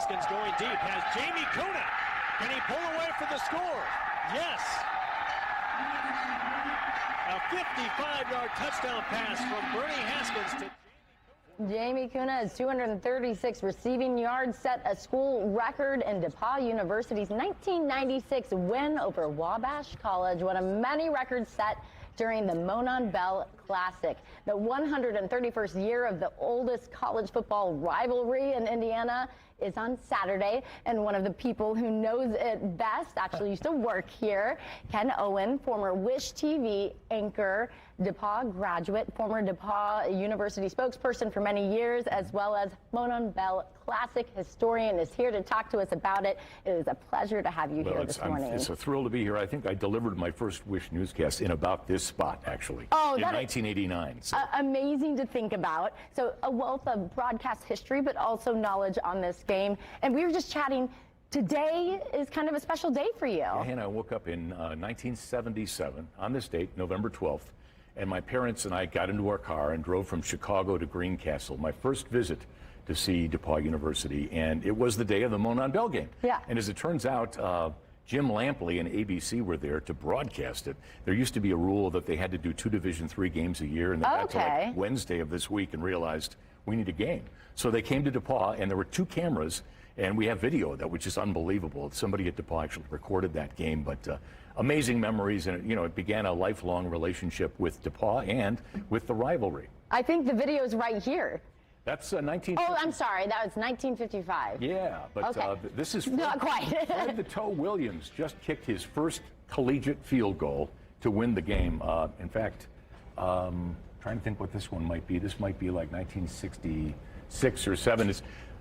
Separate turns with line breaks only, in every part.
Haskins going deep, has Jamie Kuna. Can he pull away for the score? Yes. A 55-yard touchdown pass from Bernie Haskins to
Jamie Kuna's 236 receiving yards set a school record in DePauw University's 1996 win over Wabash College, one of many records set during the Monon Bell Classic. The 131st year of the oldest college football rivalry in Indiana is on Saturday, and one of the people who knows it best actually used to work here, Ken Owen, former Wish TV anchor, DePauw graduate, former DePauw University spokesperson for many years, as well as Monon Bell Classic historian, is here to talk to us about it. It is a pleasure to have you here this morning.
It's a thrill to be here. I think I delivered my first Wish newscast in about this spot, actually, in 1989. So.
Amazing to think about. So a wealth of broadcast history, but also knowledge on this game. And we were just chatting. Today is kind of a special day for you.
Yeah, Hannah, I woke up in 1977 on this date, November 12th, and my parents and I got into our car and drove from Chicago to Greencastle, my first visit to see DePauw University, and it was the day of the Monon Bell game.
Yeah.
And as it turns out, Jim Lampley and ABC were there to broadcast it. There used to be a rule that they had to do 2 Division III games a year, and they got to like Wednesday of this week and realized we need a game. So they came to DePauw, and there were 2 cameras, and we have video of that, which is unbelievable. Somebody at DePauw actually recorded that game, but amazing memories, and it began a lifelong relationship with DePauw and with the rivalry.
I think the video is right here.
That's 1950.
Oh, I'm sorry. That was 1955.
Yeah, but this is
not quite.
Fred the Toe Williams just kicked his first collegiate field goal to win the game. In fact, trying to think what this one might be. This might be like 1966 or 7.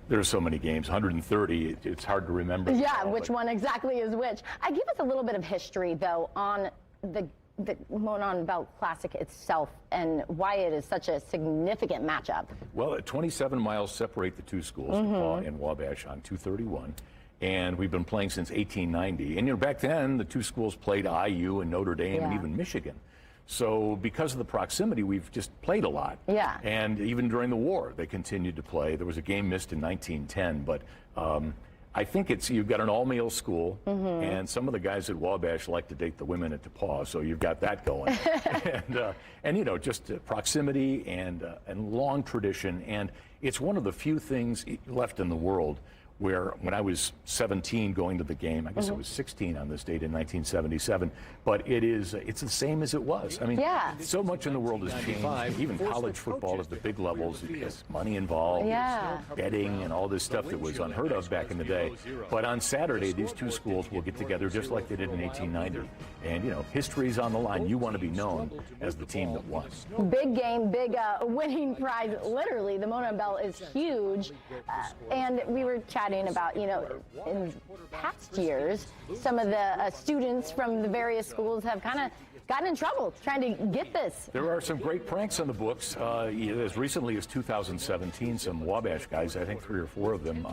There are so many games, 130. It's hard to remember.
Yeah, which one exactly is which. Give us a little bit of history, though, on the Monon Bell Classic itself and why it is such a significant matchup.
Well, 27 miles separate the 2 schools, DePauw and Wabash, on 231. And we've been playing since 1890. And back then, the 2 schools played IU and Notre Dame and even Michigan. So because of the proximity, we've just played a lot.
Yeah.
And even during the war, they continued to play. There was a game missed in 1910, but I think you've got an all-male school, and some of the guys at Wabash like to date the women at DePauw, so you've got that going. and just proximity and long tradition, and it's one of the few things left in the world where when I was 17 going to the game, I guess I was 16 on this date in 1977, but it's the same as it was. I mean, so much in the world has changed. Even college football at the big levels, there's money involved, betting and all this stuff that was unheard of back in the day. But on Saturday, these 2 schools will get together just like they did in 1890. And, history's on the line. You want to be known as the team that won.
Big game, big winning prize. Literally, the Monon Bell is huge. And we were chatting about, in past years, some of the students from the various schools have kind of gotten in trouble trying to get this.
There are some great pranks on the books. As recently as 2017, some Wabash guys, I think 3 or 4 of them,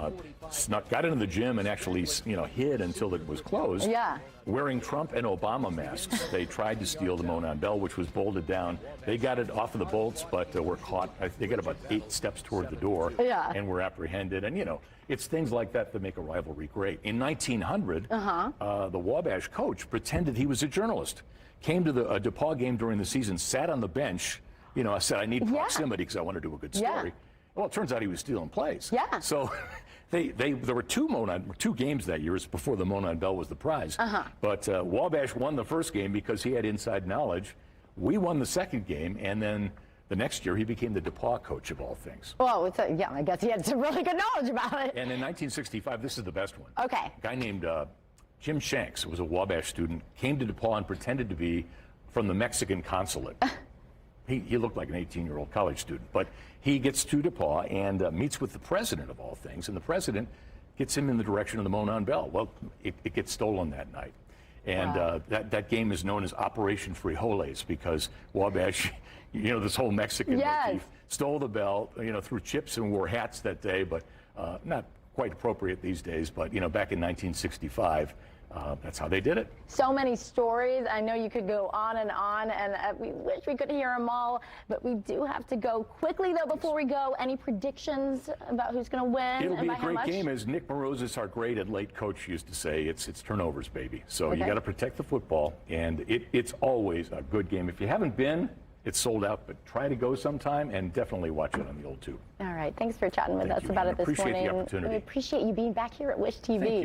got into the gym and actually, hid until it was closed.
Yeah.
Wearing Trump and Obama masks. They tried to steal the Monon Bell, which was bolted down. They got it off of the bolts, but were caught. They got about 8 steps toward the door and were apprehended. And, it's things like that that make a rivalry great. In 1900, the Wabash coach pretended he was a journalist. Came to the DePauw game during the season, sat on the bench. I said, I need proximity because I want to do a good story. Well, it turns out he was stealing plays.
Yeah.
So there were 2 games that year. It's before the Monon Bell was the prize. But Wabash won the first game because he had inside knowledge. We won the second game, and then the next year he became the DePauw coach of all things.
Well, I guess he had some really good knowledge about it.
And in 1965, this is the best one.
Okay.
A guy named Jim Shanks, who was a Wabash student, came to DePauw and pretended to be from the Mexican consulate. He looked like an 18-year-old college student, but he gets to DePauw and meets with the president of all things, and the president gets him in the direction of the Monon Bell. Well, it gets stolen that night. And that game is known as Operation Frijoles because Wabash, this whole Mexican motif, stole the bell, threw chips and wore hats that day, but not quite appropriate these days. But, back in 1965, that's how they did it.
So many stories. I know you could go on, and we wish we could hear them all, but we do have to go quickly, though. Before we go, any predictions about who's going to win?
It'll
and
be
by
a
how
great
much?
game, as Nick Morozis, our great late coach, used to say. It's turnovers, baby. So
Okay.
you got to protect the football, and it's always a good game. If you haven't been, it's sold out, but try to go sometime and definitely watch it on the old tube.
All right. Thanks for chatting with
Thank
us
you,
about
Hannah.
it this
Appreciate the
morning.
opportunity.
We appreciate you being back here at Wish TV.
Thank you.